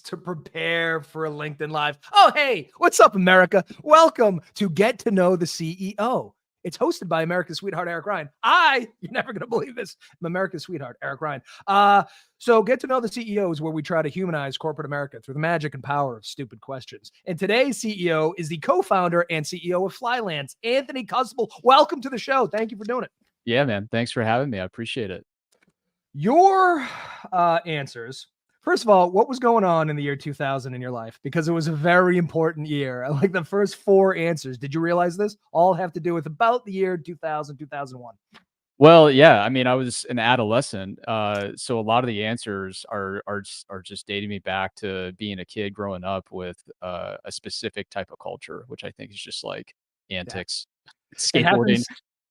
to prepare for a LinkedIn Live. Oh, hey, what's up, America? Welcome to Get to Know the CEO. It's hosted by America's sweetheart, Eric Ryan. You're never going to believe this, I'm America's sweetheart, Eric Ryan. So Get to Know the CEO is where we try to humanize corporate America through the magic and power of stupid questions. And today's CEO is the co-founder and CEO of Flylance, Anthony Custable. Welcome to the show. Thank you for doing it. Yeah, man. Thanks for having me. I appreciate it. Your answers. First of all, what was going on in the year 2000 in your life? Because it was a very important year. Like the first 4 answers. Did you realize this? All have to do with about the year 2000, 2001. Well, yeah, I mean, I was an adolescent, so a lot of the answers are just dating me back to being a kid growing up with a specific type of culture, which I think is just like Yeah. antics, It skateboarding. happens.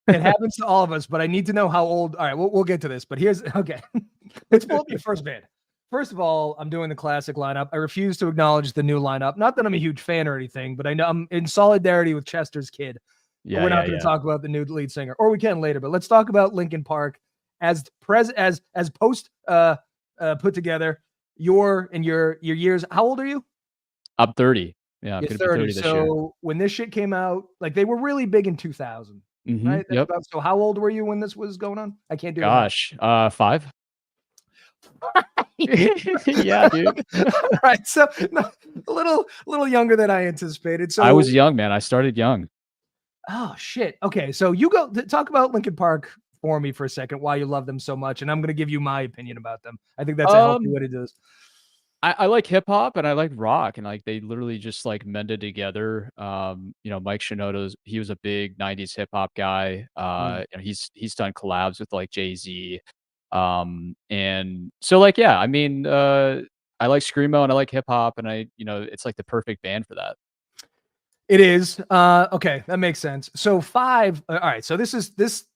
It happens to all of us, but I need to know how old. All right, we'll get to this. But here's okay. Let's pull up your first band. First of all, I'm doing the classic lineup. I refuse to acknowledge the new lineup. Not that I'm a huge fan or anything, but I know I'm in solidarity with Chester's kid. But Yeah, we're yeah, not going to yeah. talk about the new lead singer, or we can later. But let's talk about Linkin Park as post put together. Your years. How old are you? I'm 30. Yeah, I'm You're gonna be 30. 30 this year. So when this shit came out, like they were really big in 2000, right? That's Yep. about. So how old were you when this was going on? I can't do the math. Gosh, 5? Yeah, dude. Right. So no, a little younger than I anticipated. I was So young, man. I started young. oh shit. Okay. So you go talk about Linkin Park for me for a second, why you love them so much, and I'm gonna give you my opinion about them. I think that's a healthy Um way to do this. I like hip hop and I like rock and like they literally just like mended together. Mike Shinoda's he was a big 90s hip hop guy. Mm. And he's done collabs with like Jay-Z. And so like yeah, I mean I like screamo and I like hip hop and it's like the perfect band for that. It is. Okay, that makes sense. So 5. All right. So this is this.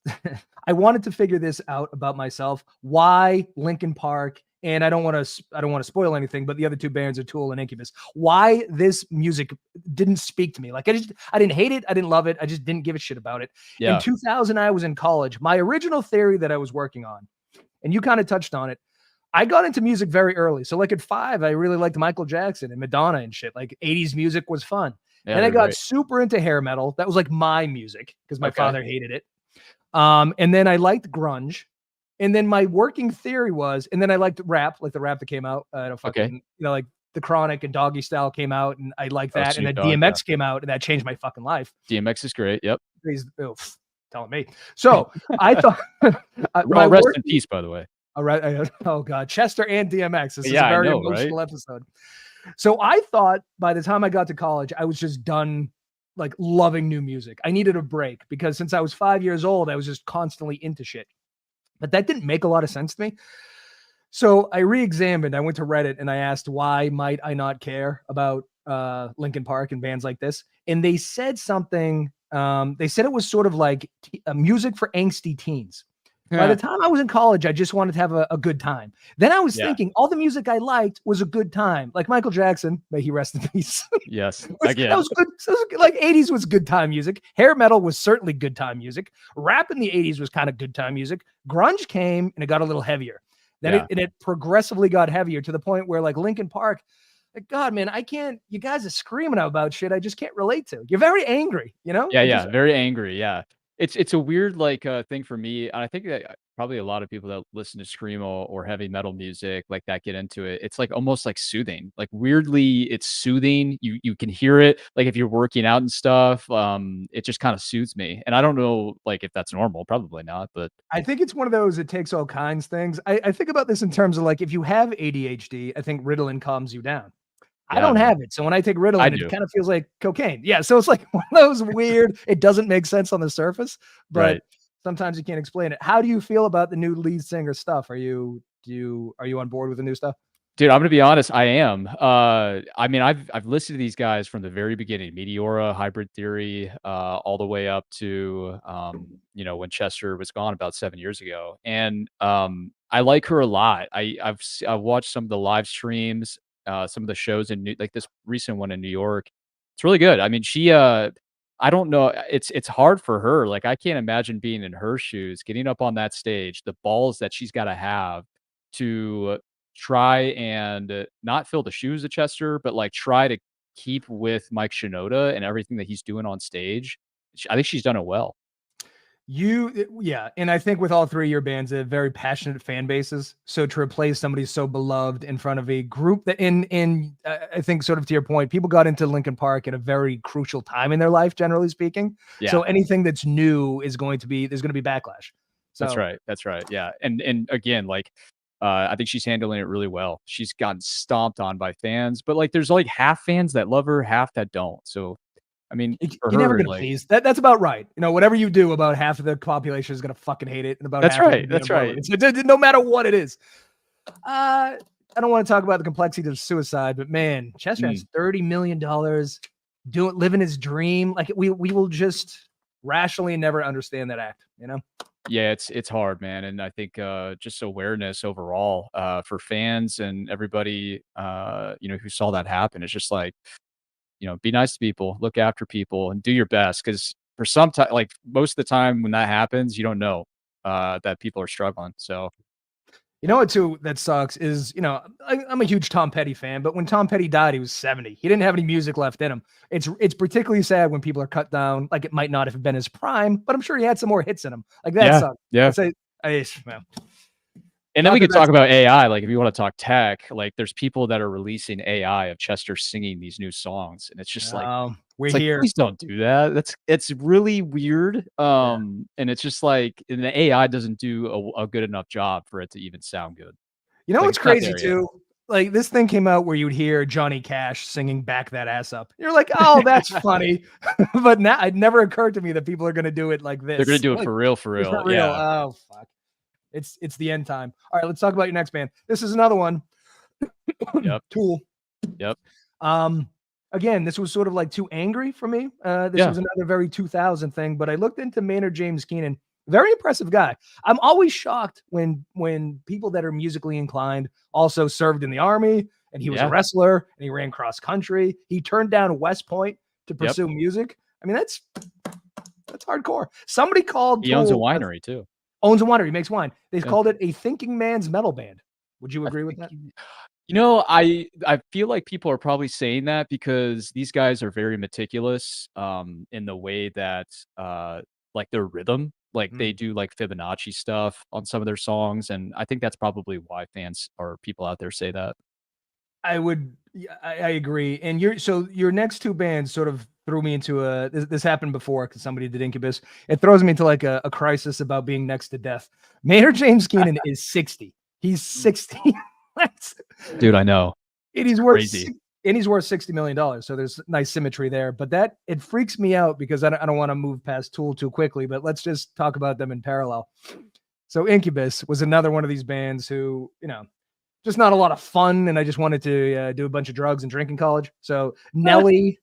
I wanted to figure this out about myself. Why Linkin Park? And I don't want to. I don't want to spoil anything. But the other 2 bands are Tool and Incubus. Why this music didn't speak to me? Like I didn't hate it. I didn't love it. I just didn't give a shit about it. In Yeah. 2000, I was in college. My original theory that I was working on, and you kind of touched on it. I got into music very early. So like at 5, I really liked Michael Jackson and Madonna and shit. Like 80s music was fun. Yeah, Then I they're got great. super into hair metal. That was like my music because my Okay. father hated it. And then I liked grunge. And then my working theory was, and then I liked rap, like the rap that came out. I don't Okay. fucking, like the Chronic and Doggy Style came out, and I like Oh, that. And Snoop then Dogg, yeah. DMX came out, and that changed my fucking life. DMX is great. Yep. He's telling me. So I thought my Oh, rest in working. peace, by the way. All right. Oh God, Chester and DMX. This is a Yeah, I very know, right? emotional episode. So I thought by the time I got to college, I was just done like loving new music. I needed a break because since I was 5 years old, I was just constantly into shit. But that didn't make a lot of sense to me. So I re-examined. I went to Reddit and I asked why might I not care about Linkin Park and bands like this, and they said something. They said it was sort of like music for angsty teens. By the Yeah. time I was in college, I just wanted to have a good time. Then I was Yeah. thinking all the music I liked was a good time. Like Michael Jackson, may he rest in peace. Yes. That Yeah. was good. So it was like 80s was good time music. Hair metal was certainly good time music. Rap in the 80s was kind of good time music. Grunge came and it got a little heavier. Then Yeah. it progressively got heavier to the point where like Linkin Park, like God, man, I can't. You guys are screaming about shit I just can't relate to. You're very angry, you know. Yeah, It just yeah, very angry, yeah. It's a weird, like, thing for me, and I think that, probably a lot of people that listen to screamo or heavy metal music like that get into it. It's, like, almost, like, soothing. Like, weirdly, it's soothing. You can hear it, like, if you're working out and stuff, it just kinda soothes me, and I don't know, like, if that's normal, probably not, but I think it's one of those it takes all kinds things. I think about this in terms of like if you have ADHD, I think Ritalin calms you down. I yeah, don't man. have it. So when I take I Ritalin, it do. kind of feels like cocaine. Yeah. So it's like one of those weird, it doesn't make sense on the surface, but Right. sometimes you can't explain it. How do you feel about the new lead singer stuff? Are you on board with the new stuff? Dude, I'm gonna be honest, I am. I mean, I've listened to these guys from the very beginning, Meteora, Hybrid Theory, all the way up to when Chester was gone about 7 years ago. And I like her a lot. I've watched some of the live streams, some of the shows in like this recent one in New York. It's really good. I mean, I don't know, it's hard for her. Like I can't imagine being in her shoes, getting up on that stage, the balls that she's gotta have to try and not fill the shoes of Chester, but, like, try to keep with Mike Shinoda and everything that he's doing on stage. I think she's done it well. Yeah, and I think with all three of your bands, they have very passionate fan bases. So to replace somebody so beloved in front of a group that I think sort of to your point, people got into Linkin Park at a very crucial time in their life, generally speaking. So Yeah. anything that's new is there's going to be backlash. That's So right, that's right, yeah, and again, like, I think she's handling it really well. She's gotten stomped on by fans, but, like, there's, like, half fans that love her, half that don't, so, I mean, for you're never her, going to like please. That's about right. You know, whatever you do, about half of the population is going to fucking hate it, and about That's half are going right, to be on that's board with right. it. So no matter what it is. I don't want to talk about the complexities of suicide, but man, Chester has Mm. $30 million, living his dream. Like we will just rationally never understand that act, you know? Yeah, it's hard, man, and I think, just awareness overall, for fans and everybody, who saw that happen. It's just like, be nice to people, look after people, and do your best. Because for some time, like, most of the time when that happens, you don't know, that people are struggling, so You know what too that sucks is, I'm a huge Tom Petty fan, but when Tom Petty died, he was 70. He didn't have any music left in him. It's particularly sad when people are cut down, like it might not have been his prime, but I'm sure he had some more hits in him. Like that yeah, sucks. yeah. I'd say, well, And then not we that could talk that's about AI, like, if you wanna talk tech, like, there's people that are releasing AI of Chester singing these new songs, and it's just like we're it's like, here. "Please don't do that." It's really weird, Yeah. and it's just like and the AI doesn't do a good enough job for it to even sound good. You know Like, what's it's not crazy there yet. too? Like this thing came out where you'd hear Johnny Cash singing "Back That Ass Up." You're like, "Oh, that's funny," but now it never occurred to me that people are going to do it like They're gonna this, do it like for for real, real. yeah. Oh fuck, it's the end time. All right, let's talk about your next band. This is another one, Yep, Tool. yep, Um, again, this was sort of like too angry for me. This yeah, was another very 2000 thing, but I looked into Maynard James Keenan. Very impressive guy. I'm always shocked when people that are musically inclined also served in the army and he was a yeah, wrestler and he ran cross country. He turned down West Point to yep. pursue music. I mean, that's hardcore. Somebody called He owns a Tool winery too. owns a winery, he makes wine. They've Yeah. called it a thinking man's metal band. Would you I agree with think that? I feel like people are probably saying that because these guys are very meticulous, in the way that, like, their rhythm, like, they Mm. do, like, Fibonacci stuff on some of their songs, and I think that's probably why fans or people out there say that. I would yeah, I agree. And your next two bands sort of threw me into this happened before because somebody did Incubus. It throws me into like a crisis about being next to death. Maynard James Keenan is 60. He's 60. That's Dude, I know. and It's he's worth crazy. $60 million. So there's nice symmetry there. But that it freaks me out because I don't want to move past Tool too quickly, but let's just talk about them in parallel. So Incubus was another one of these bands who, just not a lot of fun, and I just wanted to do a bunch of drugs and drink in college. So Nelly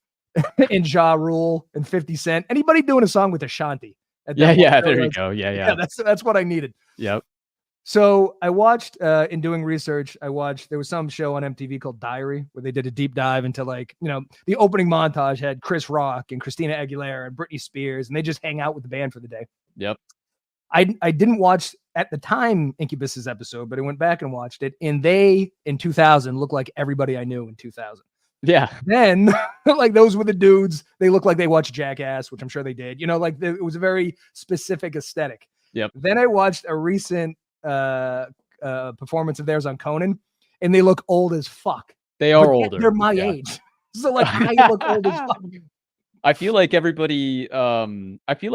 and Ja Rule and 50 Cent. Anybody doing a song with Ashanti at Yeah, that point? yeah, there you go. Yeah, Yeah, yeah. that's what I needed. Yep. So I watched in doing research, there was some show on MTV called Diary where they did a deep dive into the opening montage had Chris Rock and Christina Aguilera and Britney Spears, and they just hang out with the band for the day. Yep. I didn't watch at the time Incubus's episode, but I went back and watched it, and they in 2000 looked like everybody I knew in 2000. Yeah. Then, like those were the dudes. They looked like they watched Jackass, which I'm sure they did. It was a very specific aesthetic. Yep. Then I watched a recent performance of theirs on Conan, and they look old as fuck. They But are yet they're older. my Yeah. age, so like I look old as fuck. I feel like everybody, I feel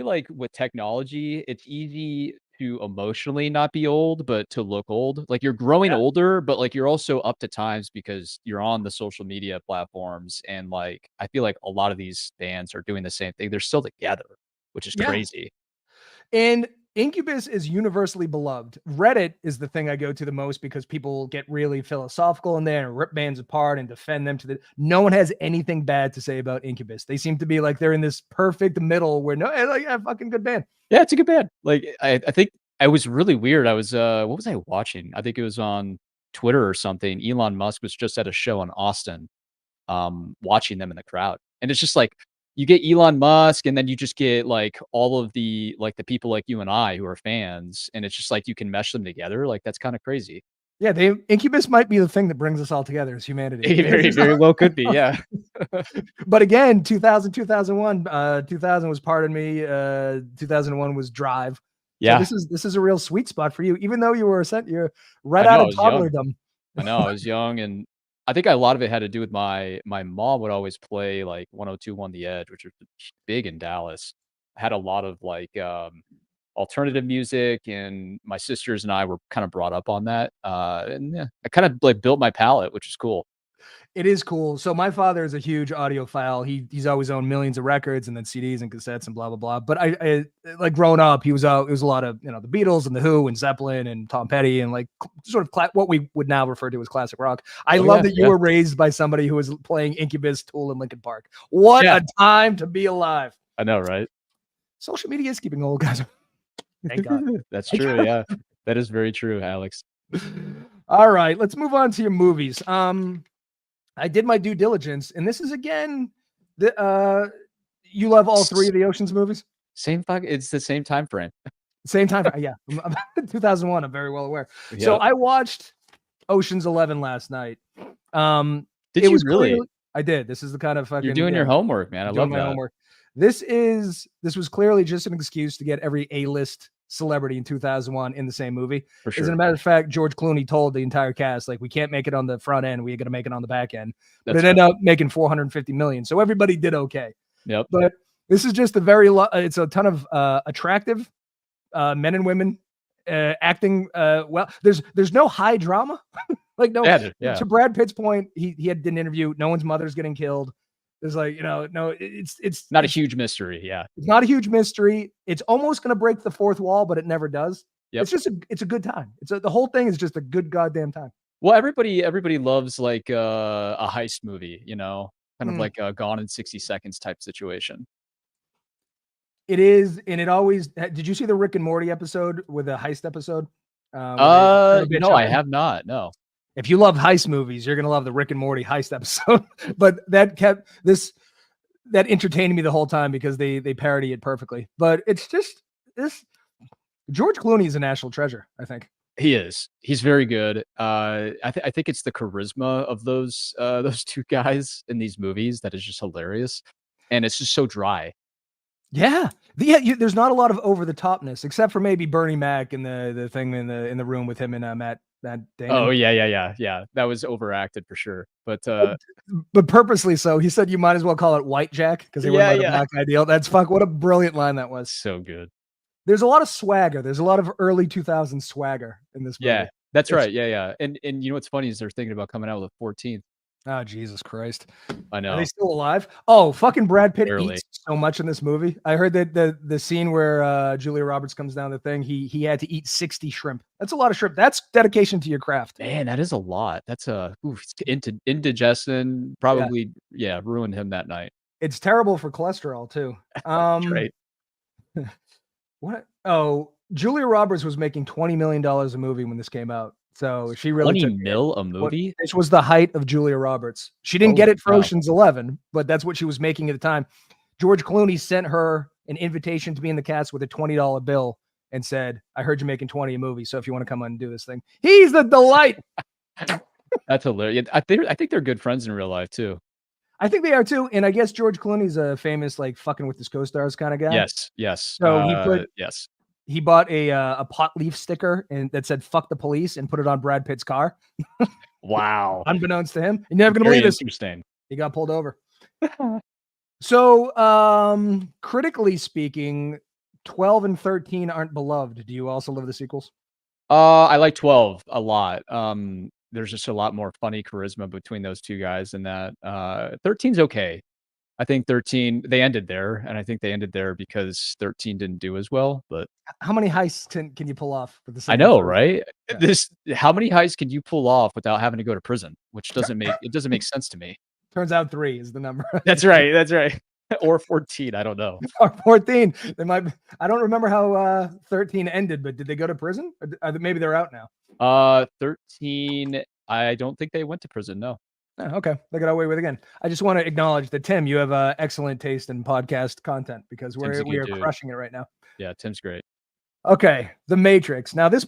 like with technology, it's easy to emotionally not be old, but to look old. Like, you're growing Yeah, older, but, like, you're also up to times because you're on the social media platforms, and, like, I feel like a lot of these bands are doing the same thing. They're still together, which is yeah. crazy. And Incubus is universally beloved. Reddit is the thing I go to the most because people get really philosophical in there and rip bands apart and defend them to the. No one has anything bad to say about Incubus. They seem to be like they're in this perfect middle where a fucking good band. Yeah, it's a good band. Like, I think I was really weird. I was, what was I watching? I think it was on Twitter or something. Elon Musk was just at a show in Austin, watching them in the crowd. And it's just like you get Elon Musk and then you just get like all of the people like you and I who are fans, and it's just like you can mesh them together. Like, that's kind of crazy. Yeah, they Incubus might be the thing that brings us all together as humanity. Very, very well could be. Yeah. But again, 2000, 2001, 2000 was Pardon Me, 2001 was Drive. So Yeah. this is a real sweet spot for you, even though you're right I out know. I of was young. toddlerdom. I know. I was young, and I think a lot of it had to do with my mom would always play like 102.1 The Edge, which was big in Dallas. Had a lot of like alternative music, and my sisters and I were kind of brought up on that. And yeah, I kind of like built my palette, which is cool. It is cool. So my father is a huge audiophile. He's always owned millions of records and then CDs and cassettes and blah blah blah. But I like growing up, it was a lot of the Beatles and the Who and Zeppelin and Tom Petty and like sort of what we would now refer to as classic rock. I Oh love yeah, that you yeah, were raised by somebody who was playing Incubus, Tool, and Linkin Park. What yeah. a time to be alive! I know, right? Social media is keeping old guys. Thank God. That's true. Yeah, that is very true, Alex. All right, let's move on to your movies. I did my due diligence, and this is again you love all three of the Ocean's movies? Same fuck. It's the same time frame. Same time. Yeah. 2001. I'm very well aware. So Yeah. I watched Ocean's 11 last night. Did It you was really? I did. This is the kind of fucking You're doing your homework, man. I doing love my that. homework. This was clearly just an excuse to get every A-list celebrity in 2001 in the same movie. For As a sure. matter of fact, George Clooney told the entire cast, like, we can't make it on the front end. We're going to make it on the back end. But That's it ended up making 450 million. So everybody did okay. Yep. But this is just it's a ton of attractive men and women acting well. There's no high drama. Like, no, Yeah. to Brad Pitt's point, he did an interview. No one's mother's getting killed. There's like, no, it's Not a huge mystery. Yeah. it's not a huge mystery. It's almost going to break the fourth wall, but it never does. Yep. It's a good time. The whole thing is just a good goddamn time. Well, everybody loves like a heist movie, kind of like a Gone in 60 Seconds type situation. It is, and it always. Did you see the Rick and Morty episode with the heist episode? No, I have not. No. If you love heist movies, you're gonna love the Rick and Morty heist episode. But that entertained me the whole time because they parody it perfectly. But it's just this. George Clooney is a national treasure, I think. He is. He's very good. I think it's the charisma of those two guys in these movies that is just hilarious, and it's just so dry. Yeah, there's not a lot of over the topness, except for maybe Bernie Mac and the thing in the room with him and Matt Damon. Oh yeah. That was overacted for sure, but purposely so. He said you might as well call it White Jack because they went by the black guy deal. That's what a brilliant line that was. So good. There's a lot of swagger. There's a lot of early 2000s swagger in this movie. Yeah, that's right. Yeah. And you know what's funny is they're thinking about coming out with a 14th. Oh, Jesus Christ. I know. Are they still alive? Oh, fucking Brad Pitt Barely. eats so much in this movie. I heard that the scene where Julia Roberts comes down the thing, he had to eat 60 shrimp. That's a lot of shrimp. That's dedication to your craft. Man, that is a lot. That's indigestion. Probably, ruined him that night. It's terrible for cholesterol too. That's right. What? Oh, Julia Roberts was making $20 million a movie when this came out. So she really 20 mil a movie? This was the height of Julia Roberts. She didn't get it for Ocean's 11, but that's what she was making at the time. George Clooney sent her an invitation to be in the cast with a $20 bill and said, I heard you're making 20 a movie, so if you want to come on and do this thing. He's a delight. That's hilarious. I think they're good friends in real life too. I think they are too. And I guess George Clooney's a famous, like, fucking with his co-stars kind of guy. Yes. So yes. He bought a pot leaf sticker and that said "fuck the police" and put it on Brad Pitt's car. Wow. Unbeknownst to him, you're never gonna believe this. Interesting. He got pulled over. So, critically speaking, 12 and 13 aren't beloved. Do you also love the sequels? I like 12 a lot. There's just a lot more funny charisma between those two guys, and that 13's okay. I think 13, they ended there, and I think they ended there because 13 didn't do as well. But how many heists can you pull off with the same? I know, right? Yeah. How many heists can you pull off without having to go to prison? Which doesn't make sense to me. Turns out 3 is the number. That's right. Or 14, I don't know. Or 14. They might. I don't remember how 13 ended, but did they go to prison? Or maybe they're out now. 13, I don't think they went to prison. No. Oh, okay, they got away with it again. I just want to acknowledge that Tim, you have excellent taste in podcast content because we are crushing it right now. Yeah, Tim's great. Okay, The Matrix. Now this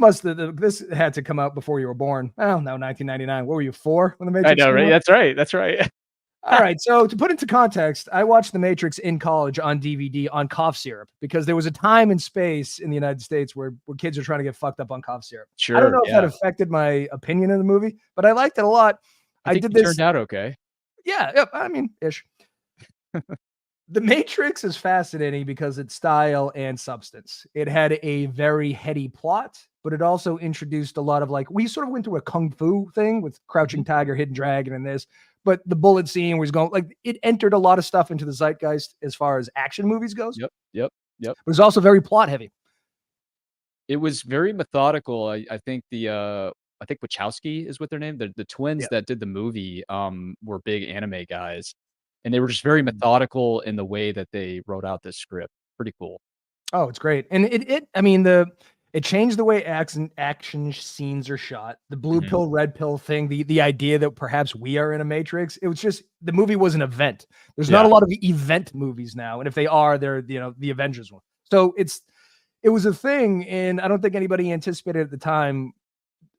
had to come out before you were born. Oh no, 1999. What were you, 4 when The I Matrix know, came right? out? That's right. That's right. All right, so to put into context, I watched The Matrix in college on DVD on cough syrup because there was a time and space in the United States where kids are trying to get fucked up on cough syrup. I don't Sure. know if that Yeah. affected my opinion of the movie, but I liked it a lot. I I think did you this, turned out okay. yeah, yep, I mean, ish. The Matrix is fascinating because its style and substance. It had a very heady plot, but it also introduced a lot of like we sort of went through a kung fu thing with Crouching Mhm. Tiger, Hidden Dragon, and this. But the bullet scene was going like it entered a lot of stuff into the zeitgeist as far as action movies goes. Yep. Yep. Yep. But it was also very plot heavy. It was very methodical. I think I think Wachowski is what their name. The twins Yeah. that did the movie, were big anime guys, and they were just very methodical in the way that they wrote out this script. Pretty cool. Oh, it's great. And it I mean it changed the way action scenes are shot. The blue Mhm. pill, red pill thing, the idea that perhaps we are in a matrix. It was just the movie was an event. There's not Yeah. a lot of event movies now, and if they are, they're the Avengers one. So it was a thing, and I don't think anybody anticipated at the time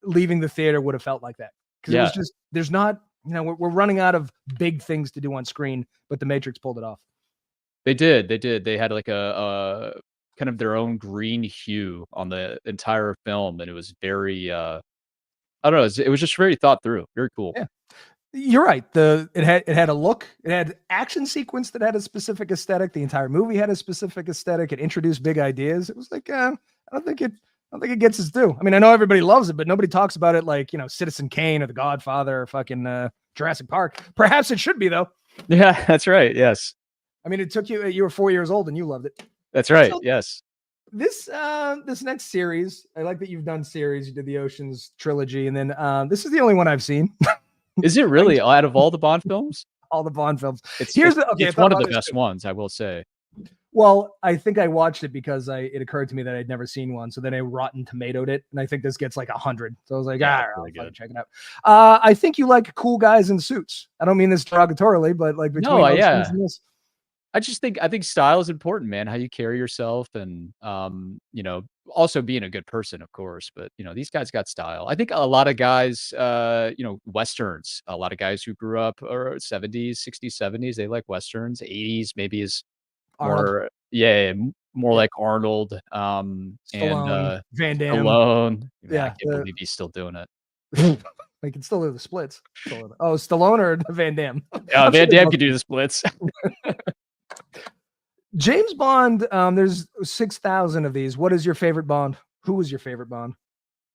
leaving the theater would have felt like that because it was Yeah. just there's not we're running out of big things to do on screen, but the Matrix pulled it off. They did. They did. They had like a kind of their own green hue on the entire film, and it was very, I don't know, it was just very thought through, very cool. Yeah. You're right. It had a look. It had action sequence that had a specific aesthetic. The entire movie had a specific aesthetic. It introduced big ideas. It was like, I don't think it gets its due. I mean, I know everybody loves it, but nobody talks about it like Citizen Kane or The Godfather or fucking Jurassic Park. Perhaps it should be though. Yeah, that's right, yes. I mean, it took you were 4 years old and you loved it. That's right, So yes. this next series, I like that you've done series. You did the Oceans trilogy, and then this is the only one I've seen. Is it really out of all the Bond films? All the Bond films. It's Here's it's the okay. I it's thought one of about the this best too. ones, I will say. Well, I think I watched it because it occurred to me that I'd never seen one. So then I Rotten Tomatoed it, and I think this gets like 100. So I was like, Yeah, ah, it's I'll really fucking good. check it out. I think you like cool guys in suits. I don't mean this derogatorily, but like No, between Oceans yeah. and this, I think style is important, man, how you carry yourself and, also being a good person, of course, but, these guys got style. I think a lot of guys, Westerns, a lot of guys who grew up or 70s, 60s, 70s, they like Westerns. 80s maybe is Arnold, more yeah, more yeah, like Arnold, and, Stallone, Van Damme, Stallone. Man, I yeah, can't believe he's still doing it. they can still do the splits. Oh, Stallone or Van Damme? Yeah, I'm sure Van they Damme both. could do the splits. James Bond. There's 6,000 of these. What is your favorite Bond? Who was your favorite Bond?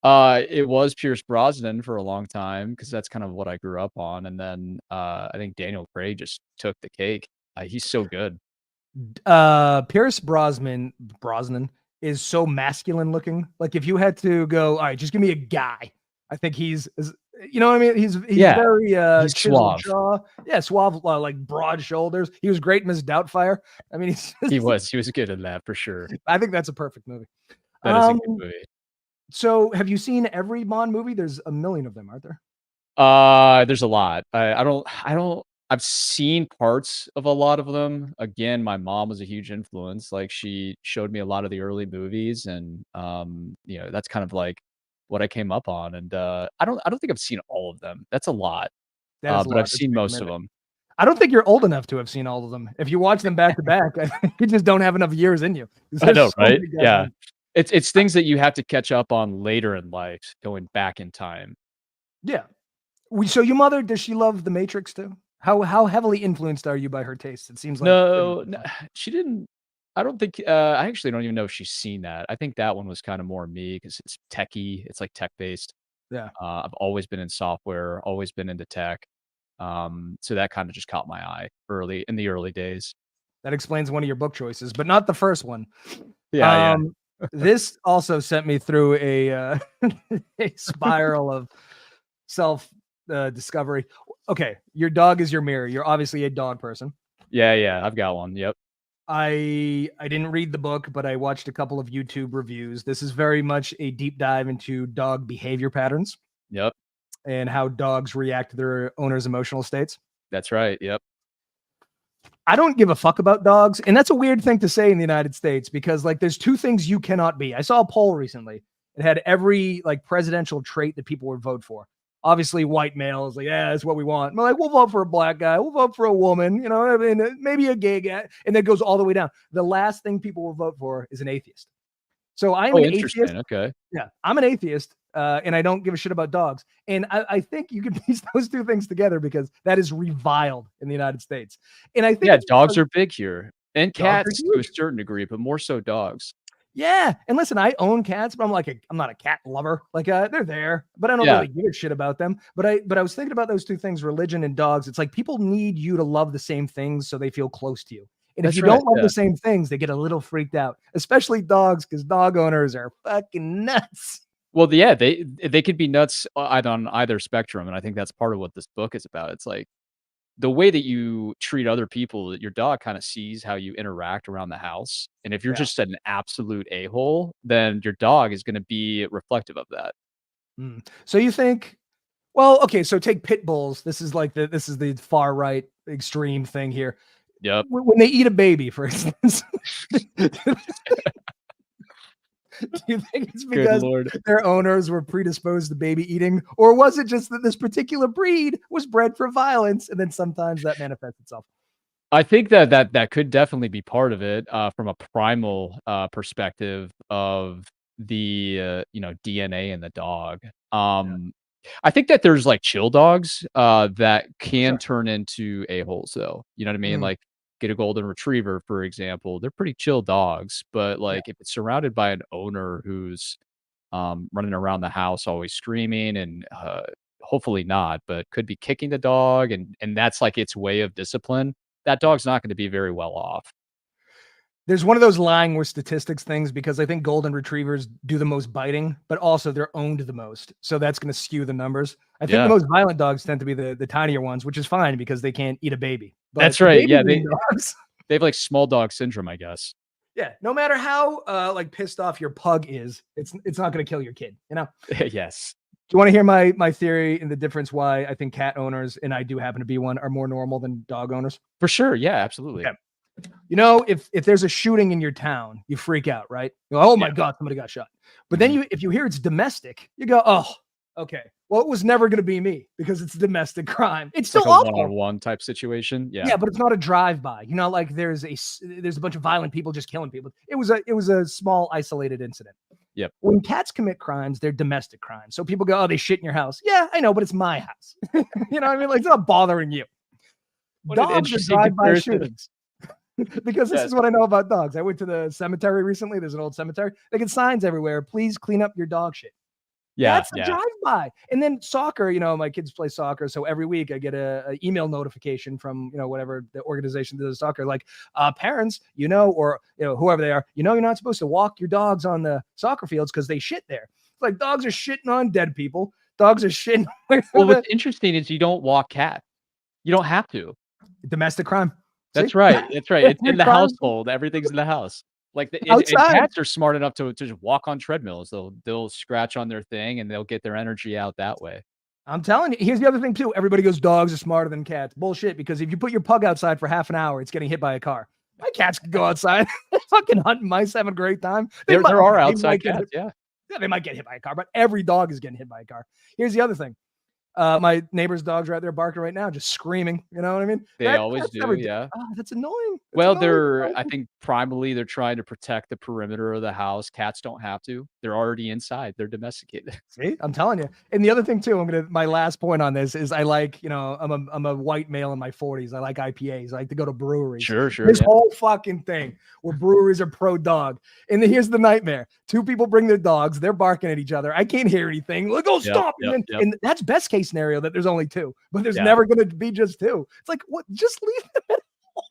It was Pierce Brosnan for a long time because that's kind of what I grew up on, and then, I think Daniel Craig just took the cake. He's so good. Pierce Brosnan is so masculine looking. Like if you had to go, all right, just give me a guy. I think you know what I mean? He's Yeah, very he's chiseled suave. jaw. Yeah, suave, like broad shoulders. He was great in Miss Doubtfire. I mean, He was good in that for sure. I think that's a perfect movie. That is a Um, good movie. so have you seen every Bond movie? There's a million of them, aren't there? There's a lot. I don't I've seen parts of a lot of them. Again, my mom was a huge influence, like, she showed me a lot of the early movies and, that's kind of like what I came up on, and, I don't think I've seen all of them. That's a lot, That is a but I've lot. That's a seen big most of commitment. them. I don't think you're old enough to have seen all of them. If you watch them back to back, I think you just don't have enough years in you. I There's know, so right? many Yeah. goddamn. It's things that you have to catch up on later in life, going back in time. Yeah. So your mother, does she love The Matrix too? How heavily influenced are you by her taste? It seems like pretty No, much no, so. she didn't I don't think, I actually don't even know if she's seen that. I think that one was kinda more me because it's techy, it's, like, tech-based. Yeah. I've always been in software, always been into tech, so that kinda just caught my eye in the early days. That explains one of your book choices, but not the first one. Yeah, yeah. Um, this also sent me through a spiral of self discovery. Okay, your dog is your mirror. You're obviously a dog person. Yeah, yeah, I've got one, yep, I didn't read the book, but I watched a couple of YouTube reviews. This is very much a deep dive into dog behavior patterns yep, and how dogs react to their owners' emotional states. that's right, yep. I don't give a fuck about dogs. And that's a weird thing to say in the United States because like there's two things you cannot be. I saw a poll recently. It had every like presidential trait that people would vote for. Obviously, white male is like, yeah, that's what we want. And we're like, we'll vote for a black guy. We'll vote for a woman, you know, I mean, maybe a gay guy. And then it goes all the way down. The last thing people will vote for is an atheist. So I am Oh, an atheist. interesting. Okay. Yeah, I'm an atheist, and I don't give a shit about dogs. And I think you can piece those two things together because that is reviled in the United States. And I think Yeah, it's dogs because are big here, and dogs are cats to a huge. certain degree, but more so dogs. Yeah, and listen, I own cats, but I'm not a cat lover. Like, they're there, but I don't Yeah, really give a shit about them. But I was thinking about those two things, religion and dogs. It's like people need you to love the same things so they feel close to you. And if that's you right. don't love Yeah. the same things, they get a little freaked out, especially dogs, because dog owners are fucking nuts. Well, yeah, they could be nuts on either spectrum, and I think that's part of what this book is about. It's like the way that you treat other people, that your dog kinda sees how you interact around the house, and if you're Yeah. just an absolute a-hole, then your dog is gonna be reflective of that. Mm. So you think, well, okay, so take pit bulls. This is the far right extreme thing here. Yep. When they eat a baby, for instance, do you think it's Good because lord. their owners were predisposed to baby eating, or was it just that this particular breed was bred for violence, and then sometimes that manifests itself? I think that could definitely be part of it, from a primal, perspective of the, DNA in the dog. Yeah, I think that there's, like, chill dogs, that for can sure. turn into a-holes, though, you know what I mean? Mm, Like, get a golden retriever, for example, they're pretty chill dogs, but, yeah. like, if it's surrounded by an owner who's, running around the house always screaming and, hopefully not, but could be kicking the dog, and that's, like, its way of discipline, that dog's not gonna be very well off. There's one of those lying with statistics things because I think golden retrievers do the most biting, but also they're owned the most. So that's going to skew the numbers. I think the Yeah, most violent dogs tend to be the tinier ones, which is fine because they can't eat a baby. But that's the right, baby yeah, eating dogs, they have, like, small dog syndrome, I guess. yeah, no matter how like pissed off your pug is, it's not going to kill your kid. You know. Yes. Do you want to hear my theory and the difference why I think cat owners, and I do happen to be one, are more normal than dog owners? For sure, yeah, absolutely. Okay. You know, if there's a shooting in your town, you freak out, right? You go, oh Yeah, my God, somebody got shot. But then mhm. if you hear it's domestic, you go, oh, okay. Well, it was never going to be me because it's domestic crime. It's It's like still a awful. one-on-one type situation, yeah. Yeah, but it's not a drive-by. You know, like there's a bunch of violent people just killing people. It was a small isolated incident. Yep. When cats commit crimes, they're domestic crimes. So people go, oh, they shit in your house. Yeah, I know, but it's my house. You know what I mean? Like it's not bothering you. What an Dogs are interesting drive-by comparison. shootings. Because this Yes. is what I know about dogs. I went to the cemetery recently. There's an old cemetery. They get signs everywhere. Please clean up your dog shit. Yeah, That's a yeah. drive-by. And then soccer, you know, my kids play soccer. So every week I get a email notification from, you know, whatever the organization does soccer, like parents, you know, or, you know, whoever they are, you know, you're not supposed to walk your dogs on the soccer fields because they shit there. It's like dogs are shitting on dead people. Dogs are shitting Well, the what's interesting is you don't walk cats. You don't have to. domestic crime. See? That's right, that's right. It's in Every the crime household, everything's in the house. Like, and outside. cats are smart enough to just walk on treadmills. They'll scratch on their thing, and they'll get their energy out that way. I'm telling you. Here's the other thing too. Everybody goes, dogs are smarter than cats. Bullshit. Because if you put your pug outside for half an hour, it's getting hit by a car. My cats can go outside, fucking hunt mice, having a great time. There are They outside might get cats, hit. yeah. Yeah, they might get hit by a car, but every dog is getting hit by a car. Here's the other thing. My neighbor's dogs are out there barking right now, just screaming. You know what I mean? They always Cats do, never do. yeah. Oh, that's annoying. That's Well, annoying. I think primarily they're trying to protect the perimeter of the house. Cats don't have to. They're already inside. They're domesticated. See, I'm telling you. And the other thing too, my last point on this is I like, you know, I'm a white male in my 40s. I like IPAs. I like to go to breweries. Sure, sure, This yeah. whole fucking thing where breweries are pro dog. And then here's the nightmare. Two people bring their dogs, they're barking at each other. I can't hear anything. Like, oh, Yep, stop. And yep, then yep. and that's best case scenario that there's only two, but there's Yeah. never gonna be just two. It's like, what? Just leave them.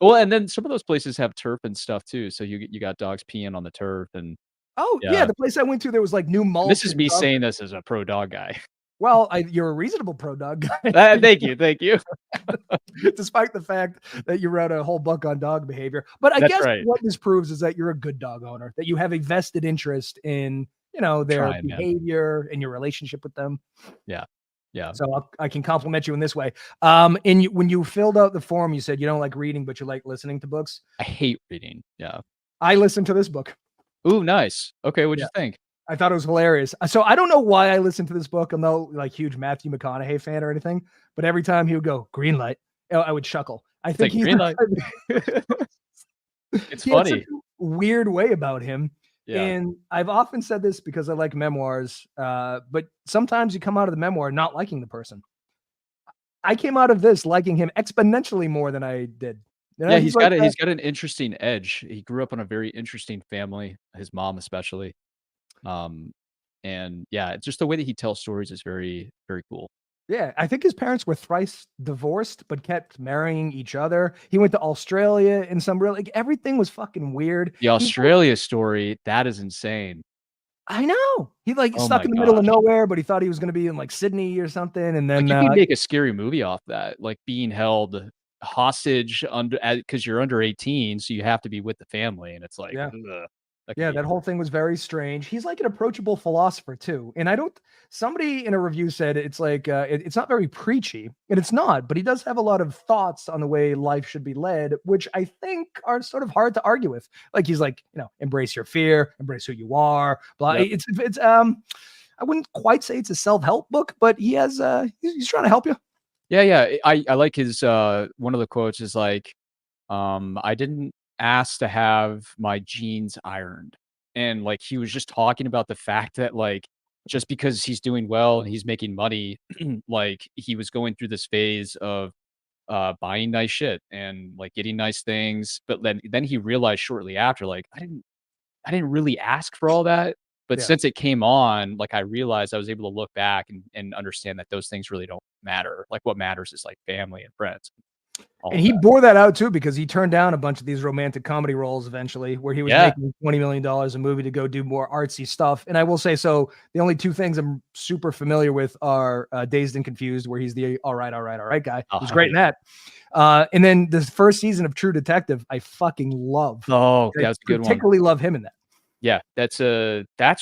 Well, and then some of those places have turf and stuff too, so you got dogs peeing on the turf, and Oh, yeah. yeah. The place I went to, there was like new And this mulch is and me dog. saying this as a pro dog guy. Well, you're a reasonable pro dog guy. Thank you, thank you. Despite the fact that you wrote a whole book on dog behavior. But I That's guess right. what this proves is that you're a good dog owner, that you have a vested interest in, you know, their Trying, man. behavior and your relationship with them. Yeah. Yeah. So I can compliment you in this way. And when you filled out the form, you said you don't like reading, but you like listening to books. I hate reading. Yeah. I listened to this book. Ooh, nice. Okay, what'd Yeah. you think? I thought it was hilarious. So I don't know why I listened to this book. I'm no like huge Matthew McConaughey fan or anything, but every time he would go green light, I would chuckle. I It's think like he's green light. It's he had such funny. a weird way about him. Yeah. And I've often said this because I like memoirs, but sometimes you come out of the memoir not liking the person. I came out of this liking him exponentially more than I did. You know, Yeah, he's like, he's got an interesting edge. He grew up in a very interesting family, his mom especially. Um, and yeah, it's just the way that he tells stories is very, very cool. yeah, I think his parents were thrice divorced, but kept marrying each other. He went to Australia in some real like everything was fucking weird. The He Australia story, that is insane. I know. He like Oh stuck my in the middle of gosh. nowhere, but he thought he was gonna be in like Sydney or something. And Like, then you could make a scary movie off that, like, being held hostage under because 'cause you're under 18, so you have to be with the family, and it's like, yeah. ugh, that could Yeah, be that whole thing was very strange. He's like an approachable philosopher too. And I don't somebody in a review said it's like it's not very preachy, and it's not, but he does have a lot of thoughts on the way life should be led, which I think are sort of hard to argue with. Like he's like, embrace your fear, embrace who you are, blah. Yep. It's I wouldn't quite say it's a self-help book, but he has he's trying to help you. Yeah, yeah, I like his, one of the quotes is like, "I didn't ask to have my jeans ironed." And, like, he was just talking about the fact that, like, just because he's doing well and he's making money, like, he was going through this phase of, buying nice shit and, like, getting nice things, but then he realized shortly after, like, I didn't really ask for all that, but Yeah. since it came on, like, I realized I was able to look back and understand that those things really don't matter. Like, what matters is, like, family and friends, all And of he that. bore that out too because he turned down a bunch of these romantic comedy roles eventually, where he was Yeah. making $20 million a movie to go do more artsy stuff. And I will say, so the only two things I'm super familiar with are Dazed and Confused, where he's the all right guy. Oh, He's hell great in yeah. that. And then the first season of True Detective, I fucking love. Oh, I yeah, that's a good one. particularly love him in that. Yeah, that's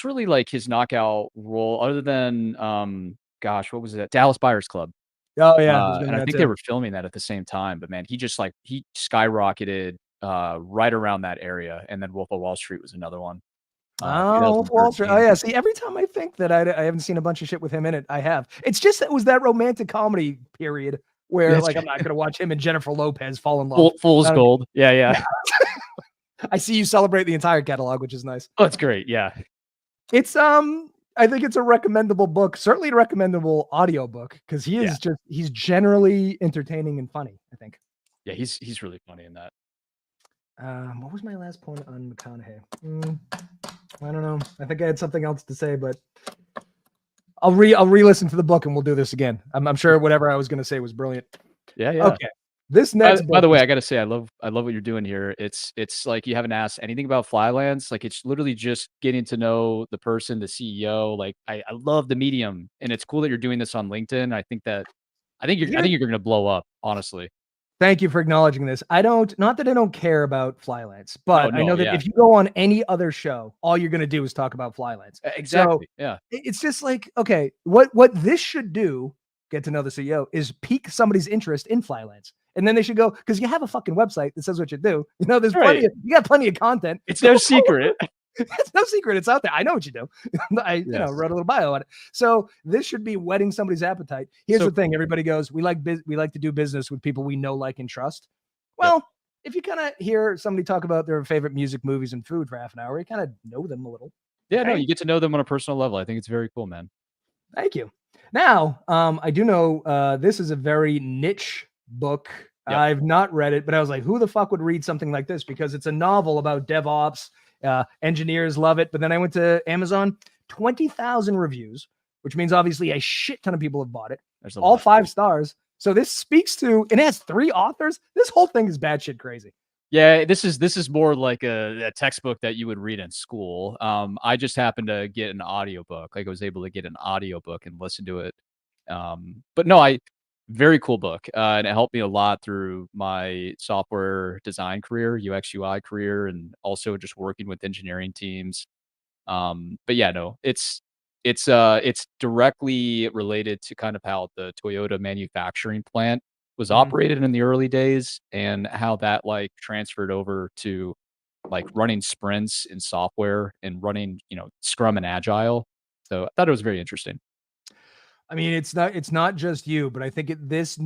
really, like, his knockout role other than, gosh, what was it? Dallas Buyers Club. Oh yeah, he's been And in I that think they too. were filming that at the same time, but man, he just, like he skyrocketed, right around that area, and then Wolf of Wall Street was another one, Oh, Wolf of Wall Street. Oh 2013. yeah. See, every time I think that I haven't seen a bunch of shit with him in it, I have. It's just it was that romantic comedy period where That's like I'm not gonna watch him and Jennifer Lopez fall in love. Fool's Gold. Yeah, Yeah, yeah. I see you celebrate the entire catalog, which is nice. Oh, it's great, yeah. It's I think it's a recommendable book, certainly a recommendable audiobook because Yeah. he's generally entertaining and funny, I think. Yeah, he's really funny in that. What was my last point on McConaughey? I don't know. I think I had something else to say, but I'll re-listen to the book and we'll do this again. I'm sure whatever I was going to say was brilliant. Yeah, yeah. Okay, this By next by book the way, is I gotta say, I love what you're doing here. It's like you haven't asked anything about Flylance, like, it's literally just getting to know the person, the CEO, like, I love the medium, and it's cool that you're doing this on LinkedIn. I here. think you're gonna blow up, honestly. Thank you for acknowledging this. I don't, not that I don't care about Flylance, No, but I no, know that yeah. if you go on any other show, all you're going to do is talk about Flylance. So Exactly, yeah. it's just like, okay, what this should do, get to know the CEO, is pique somebody's interest in Flylance. And then they should go, because you have a fucking website that says what you do. There's Right. you got plenty of content. It's no secret. It's no secret. It's out there. I know what you do. I, Yes. wrote a little bio on it. So this should be whetting somebody's appetite. Here's So the thing. cool. Everybody goes, we like to do business with people we know, like, and trust. Yep. Well, if you kind of hear somebody talk about their favorite music, movies, and food for half an hour, you kind of know them a little. Yeah, no, Okay. you get to know them on a personal level. I think it's very cool, man. Thank you. Now, I do know this is a very niche book. Yep. I've not read it, but I was like, who the fuck would read something like this? Because it's a novel about DevOps. Engineers love it. But then I went to Amazon, 20,000 reviews, which means obviously a shit ton of people have bought it. There's a All lot. 5 stars. So this speaks to, and it has 3 authors. This whole thing is batshit crazy. Yeah, this is more like a textbook that you would read in school. I just happened to get an audiobook. Like, I was able to get an audiobook and listen to it. But no, very cool book, and it helped me a lot through my software design career, UX, UI career, and also just working with engineering teams. But yeah, no, It's directly related to kind of how the Toyota manufacturing plant was Mhm. operated in the early days and how that, like, transferred over to, like, running sprints in software and running, Scrum and Agile. So, I thought it was very interesting. I mean, it's not just you, but I think this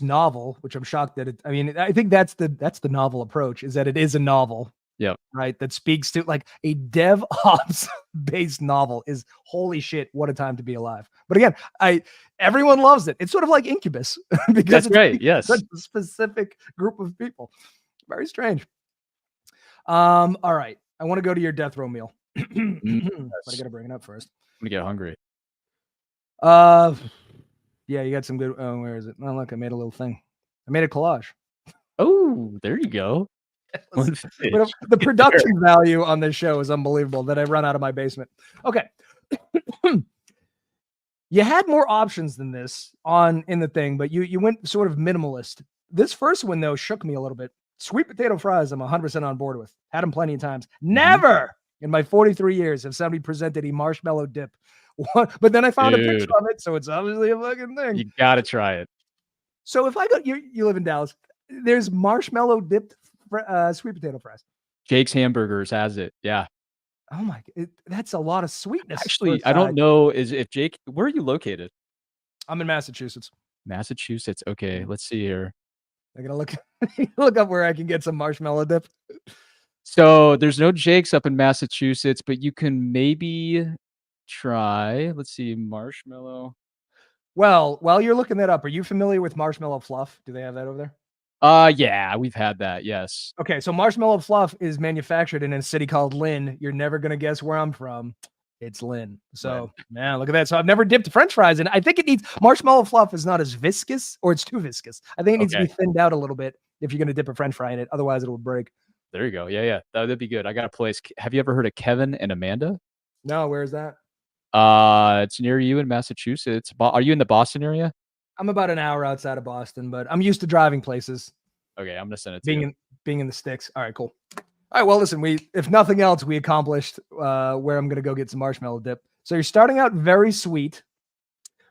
novel, which I'm shocked that I mean, I think that's the novel approach is that it is a novel, Yep. right? That speaks to like a DevOps based novel is holy shit, what a time to be alive. But again, I everyone loves it. It's sort of like Incubus because That's it right, speaks to yes. such a specific group of people. Very strange. All right. I want to go to your death row meal. Mm, But I yes. gotta bring it up first. I'm gonna get hungry. Uh yeah, you got some good where is it? Oh look, I made a little thing. I made a collage. Oh, there you go. Yes. One But fish. the Get there. production value on this show is unbelievable that I run out of my basement. Okay. You had more options than this on in the thing, but you went sort of minimalist. This first one though shook me a little bit. Sweet potato fries, I'm 100% on board with. Had them plenty of times. Mhm. Never in my 43 years have somebody presented a marshmallow dip. But then I found a picture Dude, of it, so it's obviously a fucking thing. you gotta try it. So if I go, you live in Dallas. There's marshmallow dipped sweet potato fries. Jake's Hamburgers has it, yeah. Oh my, that's a lot of sweetness for a Actually, I don't side. know is if Jake where are you located? I'm in Massachusetts. Massachusetts, okay, Mhm. let's see here. I gotta look look up where I can get some marshmallow dip. So, there's no Jake's up in Massachusetts, but you can maybe try, let's see, marshmallow. Well, while you're looking that up, are you familiar with marshmallow fluff? Do they have that over there? Yeah, we've had that, yes. Okay, so marshmallow fluff is manufactured in a city called Lynn. You're never gonna guess where I'm from. It's Lynn. Lynn. So, man, look at that. So I've never dipped French fries in. I think it needs marshmallow fluff is not as viscous, or it's too viscous. I think it needs to be Okay, thinned out a little bit if you're gonna dip a French fry in it. Otherwise, it'll break. there you go, yeah, yeah, that'd be good. I got a place have you ever heard of Kevin and Amanda? No, where is that? It's near you in Massachusetts. Bo Are you in the Boston area? I'm about an hour outside of Boston, but I'm used to driving places, Okay, I'm gonna send it to being you. in the sticks. All right, cool. All right, well, listen, we if nothing else, we accomplished where I'm gonna go get some marshmallow dip. So you're starting out very sweet,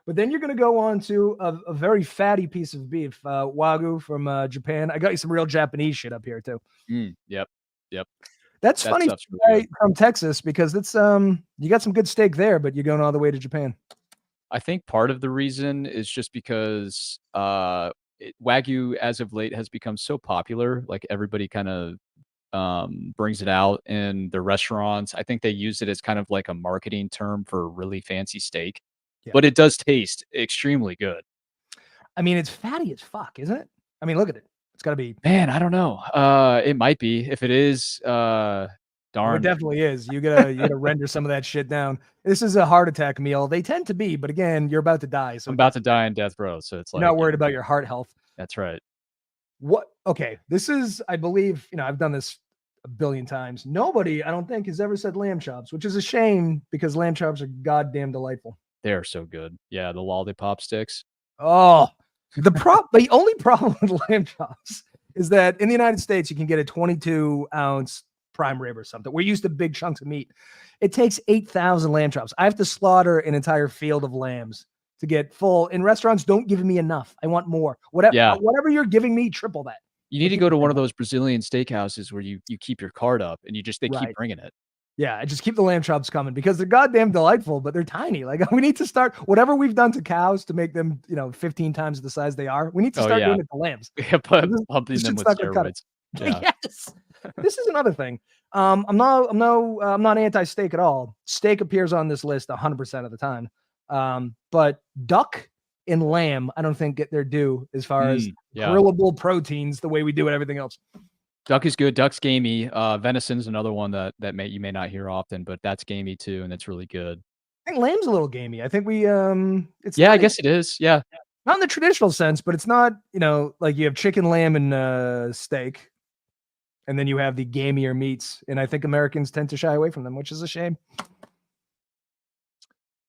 but then you're gonna go on to a very fatty piece of beef, wagyu from Japan. I got you some real Japanese shit up here too. Yep, yep, That's that funny stuff's really good. from Texas because it's you got some good steak there, but you're going all the way to Japan. I think part of the reason is just because, Wagyu as of late has become so popular, like, everybody kinda, brings it out in their restaurants. I think they use it as kind of like a marketing term for really fancy steak, Yeah. but it does taste extremely good. I mean, it's fatty as fuck, isn't it? I mean, look at it. It's gotta be. Man, I don't know. It might be. If it is, Oh, it darn, definitely is. You gotta render some of that shit down. This is a heart attack meal. They tend to be, but again, you're about to die, so I'm it about to definitely die in death row, so it's you're like, not worried about your heart health. that's right. What okay, this is I believe, I've done this a billion times. Nobody, I don't think, has ever said lamb chops, which is a shame because lamb chops are goddamn delightful. They are so good. Yeah, the lollipop sticks. Oh, the only problem with lamb chops is that in the United States, you can get a 22-ounce prime rib or something. We're used to big chunks of meat. It takes 8,000 lamb chops. I have to slaughter an entire field of lambs to get full. In restaurants, don't give me enough. I want more. Yeah. Whatever you're giving me, triple that. You need Or to keep go the to one same of amount. those Brazilian steakhouses where you keep your card up and they keep Right. bringing it. Yeah, just keep the lamb chops coming because they're goddamn delightful, but they're tiny. Like we need to start whatever we've done to cows to make them, 15 times the size they are. We need to Oh, start yeah. doing it to lambs. Yeah, This pumping them shit's with not gonna cut it. steroids. Yeah. Yes. This is another thing. I'm not anti-steak at all. Steak appears on this list 100% of the time. But duck and lamb, I don't think get their due as far as Yeah. grillable proteins the way we do everything else. Duck is good. Duck's gamey. Venison's another one that you may not hear often, but that's gamey too, and it's really good. I think lamb's a little gamey. I think it's Yeah, I not guess it is. Yeah. not in the traditional sense, but it's not, like you have chicken, lamb, and steak, and then you have the gamier meats. And I think Americans tend to shy away from them, which is a shame.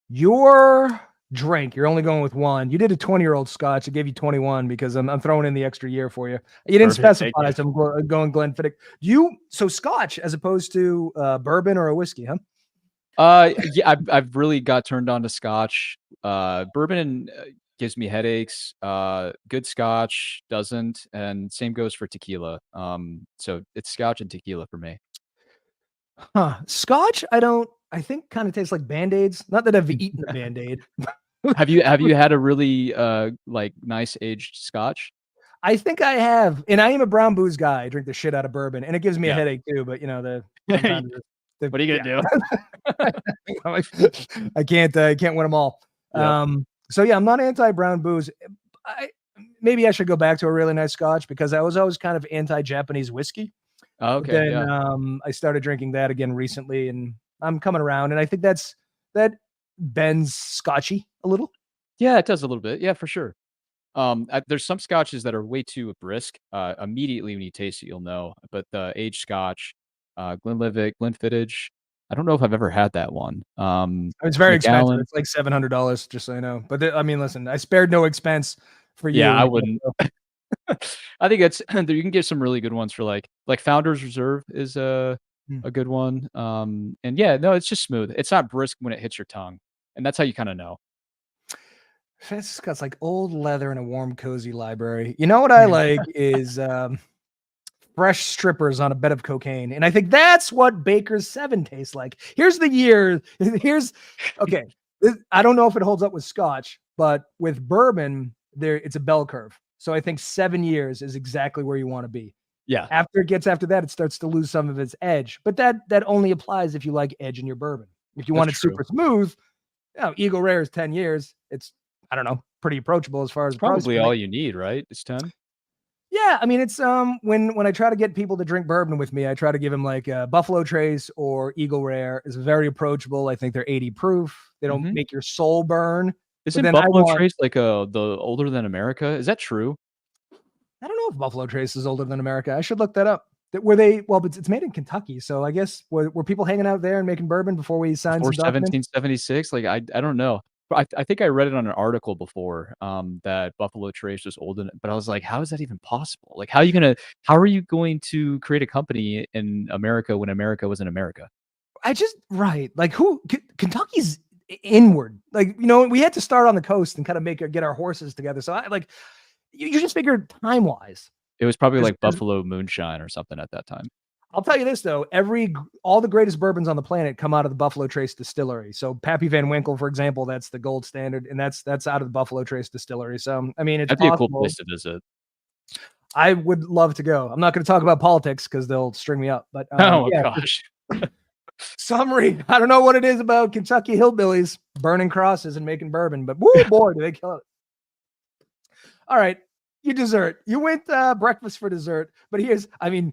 Your drink, you're only going with one. You did a 20-year-old scotch. I gave you 21 because I'm throwing in the extra year for you. You didn't Perfect. Thank specify, you. so I'm going Glenfiddich. So scotch as opposed to bourbon or a whiskey, huh? Yeah, I've really got turned on to scotch. Bourbon gives me headaches. Good scotch doesn't, and same goes for tequila. So it's scotch and tequila for me. Huh. Scotch, I think kind of tastes like Band-Aids. Not that I've eaten a Band-Aid. Have you had a really, like, nice aged scotch? I think I have, and I am a brown booze guy. I drink the shit out of bourbon, and it gives me a Yeah. headache too. But sometimes What are you yeah, gonna do? I can't win them all. Yep. So yeah, I'm not anti brown booze. I maybe I should go back to a really nice scotch because I was always kind of anti Japanese whiskey. Oh, But okay, then yeah. I started drinking that again recently, and I'm coming around. And I think that bends scotchy a little. Yeah, it does a little bit. Yeah, for sure. There's some scotches that are way too brisk. Immediately when you taste it, you'll know. But the aged scotch, Glenlivet, Glenfiddich, I don't know if I've ever had that one. It's very expensive. Macallan, It's like $700, just so you know. But I mean, listen, I spared no expense for yeah, you. I wouldn't. I think it's you can get some really good ones for like Founders Reserve is Mm. a good one. And yeah, no, it's just smooth. It's not brisk when it hits your tongue, and that's how you kind of know. It's got like old leather and a warm, cozy library. You know what I Mhm. like is fresh strippers on a bed of cocaine. And I think that's what Baker's 7 tastes like. Here's the year. Here's okay. I don't know if it holds up with scotch, but with bourbon, it's a bell curve. So I think 7 years is exactly where you want to be. Yeah, After that, it starts to lose some of its edge. But that only applies if you like edge in your bourbon. If you that's want it true. super smooth, Eagle Rare is 10 years. It's, I don't know, pretty approachable as far as It's the price. probably But all you need, right? It's 10. yeah, I mean, it's when I try to get people to drink bourbon with me, I try to give them like Buffalo Trace or Eagle Rare is very approachable. I think they're 80 proof. They don't Mhm. make your soul burn. But Isn't then Buffalo Trace like, the older than America? Is that true? I don't know if Buffalo Trace is older than America. I should look that up. Were they? Well, but it's made in Kentucky, so I guess were people hanging out there and making bourbon before we signed Before some documents? 1776? Like, I don't know. But I think I read it on an article before, that Buffalo Trace was old en but I was like, "How is that even possible? Like, how are you going to create a company in America when America wasn't America?" I just right like Kentucky's inward. Like we had to start on the coast and kind of get our horses together. So I like you just figured time wise. It was probably Because like Buffalo Moonshine or something at that time. I'll tell you this though, all the greatest bourbons on the planet come out of the Buffalo Trace distillery. So Pappy Van Winkle, for example, that's the gold standard, and that's out of the Buffalo Trace distillery. So I mean, it's That'd be a cool possible. place to visit. I would love to go. I'm not going to talk about politics because they'll string me up. But Oh yeah, gosh. summary. I don't know what it is about Kentucky hillbillies burning crosses and making bourbon, but woo boy, do they kill it! All right, your dessert. You went breakfast for dessert, but I mean,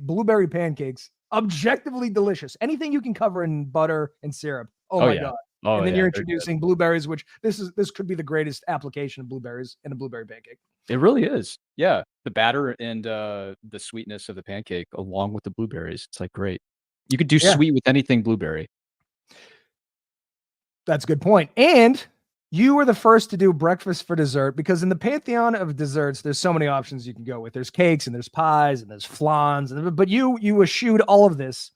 blueberry pancakes, objectively delicious. Anything you can cover in butter and syrup. Oh Oh, my yeah. god! Oh, And then yeah, you're they're good. introducing blueberries, which this could be the greatest application of blueberries in a blueberry pancake. It really is. Yeah. The batter and, the sweetness of the pancake along with the blueberries, it's, like, great. You could do Yeah, sweet with anything blueberry. that's a good point. And you were the first to do breakfast for dessert because in the pantheon of desserts, there's so many options you can go with. There's cakes and there's pies and there's flans, but you eschewed all of this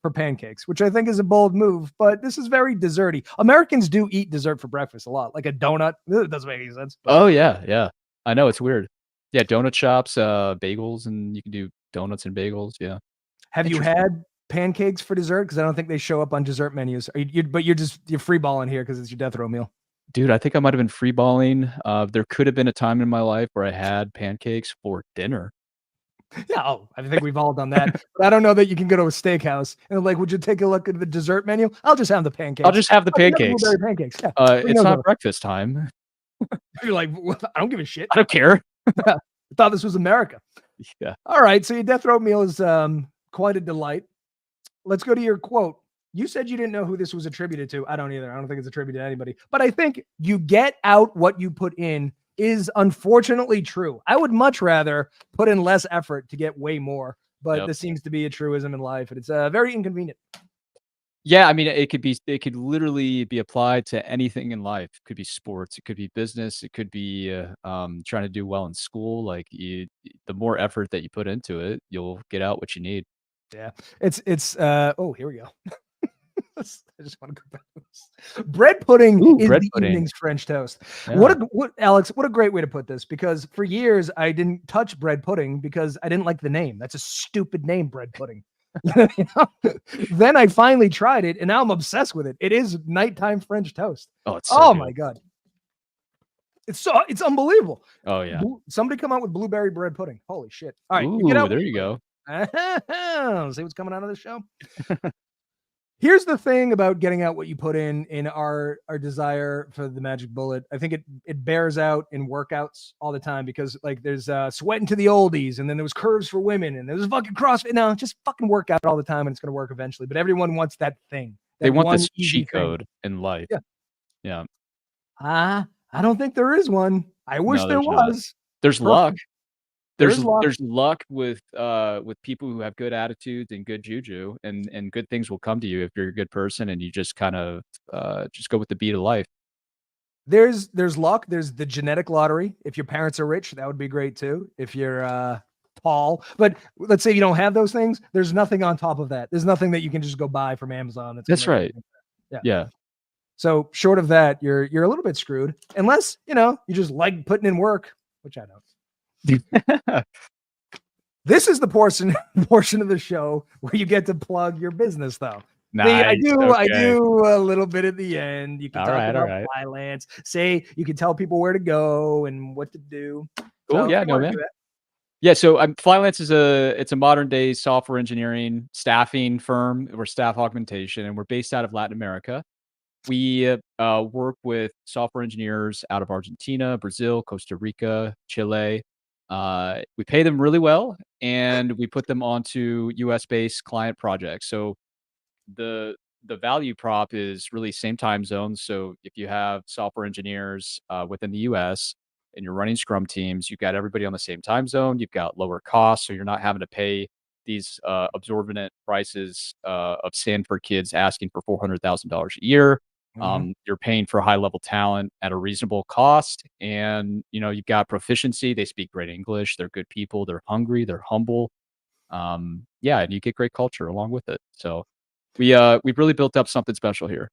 for pancakes, which I think is a bold move. But this is very desserty. Americans do eat dessert for breakfast a lot, like a donut. It doesn't make any sense, but Oh, yeah, yeah. I know, it's weird. Yeah, donut shops, bagels, and you can do donuts and bagels, yeah. have you Interesting. had pancakes for dessert? Because I don't think they show up on dessert menus. But you're free balling here because it's your death row meal. Dude, I think I might have been free balling. There could have been a time in my life where I had pancakes for dinner. Yeah, I think we've all done that. But I don't know that you can go to a steakhouse and like, would you take a look at the dessert menu? I'll just have the I'll pancakes. just have the Oh, you have pancakes. blueberry pancakes. Yeah, free It's no not go. breakfast time. You're like, "Well, I don't give a shit. I don't care. I thought this was America." Yeah. All right, so your death row meal is quite a delight. Let's go to your quote. You said you didn't know who this was attributed to. I don't either. I don't think it's attributed to anybody. But I think you get out what you put in is unfortunately true. I would much rather put in less effort to get way more, but Yep. this seems to be a truism in life, and it's very inconvenient. Yeah, I mean, it could literally be applied to anything in life. It could be sports, it could be business, it could be, trying to do well in school. Like, the more effort that you put into it, you'll get out what you need. Yeah. It's oh, here we go. I just want to go back. Bread pudding Ooh, is bread the pudding. evening's French toast. Yeah. What, Alex? What a great way to put this. Because for years I didn't touch bread pudding because I didn't like the name. That's a stupid name, bread pudding. You know? Then I finally tried it, and now I'm obsessed with it. It is nighttime French toast. Oh, it's so Oh good. my god, it's unbelievable. Oh yeah. Somebody come out with blueberry bread pudding. Holy shit! All right, you get out. Ooh, there you go. See what's coming out of the show. Here's the thing about getting out what you put in our desire for the magic bullet. I think it bears out in workouts all the time because like there's sweating to the oldies, and then there was curves for women, and there was fucking CrossFit. No, just fucking work out all the time, and it's gonna work eventually. But everyone wants that thing. They want one this easy cheat thing. code in life. Yeah. Yeah. I don't think there is one. I wish No, there there's not. was. There's luck. There's luck. There's luck with people who have good attitudes and good juju, and good things will come to you if you're a good person and you just kind of just go with the beat of life. There's luck. There's the genetic lottery. If your parents are rich, that would be great too. If you're tall, but let's say you don't have those things, there's nothing on top of that. There's nothing that you can just go buy from Amazon. That's right. Yeah. Yeah. So short of that, you're a little bit screwed, unless you just like putting in work, which I don't. This is the portion of the show where you get to plug your business, though. Nice. See, I Okay. do a little bit at the end. You can All talk right, about all right. Flylance. Say you can tell people where to go and what to do. Cool. So, Yeah, if you no, wanna man. do that. Yeah, so Flylance is a modern day software engineering staffing firm. We're staff augmentation, and we're based out of Latin America. We work with software engineers out of Argentina, Brazil, Costa Rica, Chile. We pay them really well, and we put them onto US based client projects. So the the value prop is really same time zones. So if you have software engineers within the US and you're running Scrum teams, you've got everybody on the same time zone. You've got lower costs, so you're not having to pay these absorbent prices of Stanford kids asking for $400,000 a year. You're paying for high level talent at a reasonable cost, and you've got proficiency. They speak great English. They're good people. They're hungry. They're humble. Yeah, and you get great culture along with it. So we've really built up something special here.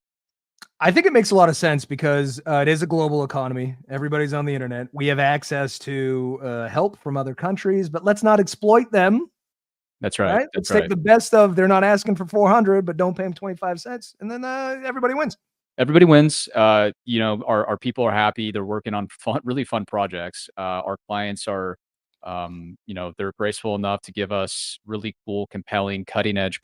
I think it makes a lot of sense because it is a global economy. Everybody's on the internet. We have access to help from other countries, but let's not exploit them. That's right. Right? Let's take the best of. They're not asking for 400, but don't pay them 25 cents, and then everybody wins. Everybody wins. Our people are happy. They're working on really fun projects. Our clients are, they're graceful enough to give us really cool, compelling, cutting edge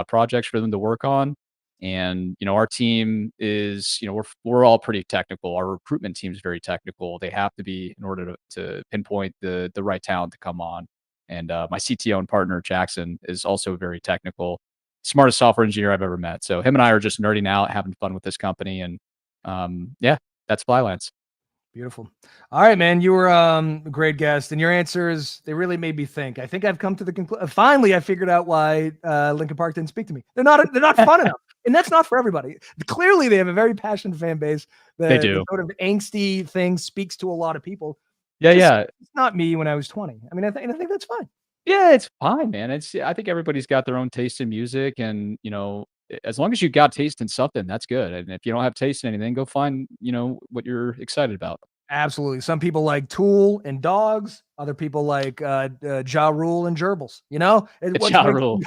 projects for them to work on. And our team is, we're all pretty technical. Our recruitment team is very technical. They have to be in order to pinpoint the right talent to come on. And my CTO and partner Jackson is also very technical. Smartest software engineer I've ever met. So him and I are just nerding out, having fun with this company, and yeah, that's Flylance. Beautiful. All right, man. You were a great guest, and your answers, they really made me think. I think I've come to the conclusion. Finally, I figured out why Linkin Park didn't speak to me. They're not fun enough, and that's not for everybody. Clearly, they have a very passionate fan base. They do. The sort of angsty thing speaks to a lot of people. Yeah. It's not me when I was 20. I mean, I think that's fine. Yeah, it's fine, man. I think everybody's got their own taste in music, and as long as you got taste in something, that's good. And if you don't have taste in anything, go find what you're excited about. Absolutely. Some people like Tool and Dogs. Other people like Ja Rule and Gerbils. Ja Rule.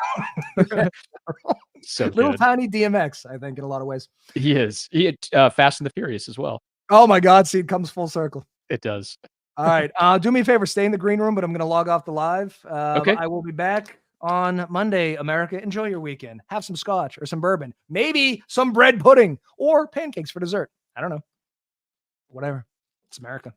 So little good. tiny DMX, I think, in a lot of ways. He is. He had Fast and the Furious as well. Oh my God! See, it comes full circle. It does. All right. Do me a favor. Stay in the green room, but I'm going to log off the live. Okay. I will be back on Monday, America. Enjoy your weekend. Have some scotch or some bourbon. Maybe some bread pudding or pancakes for dessert. I don't know. Whatever. It's America.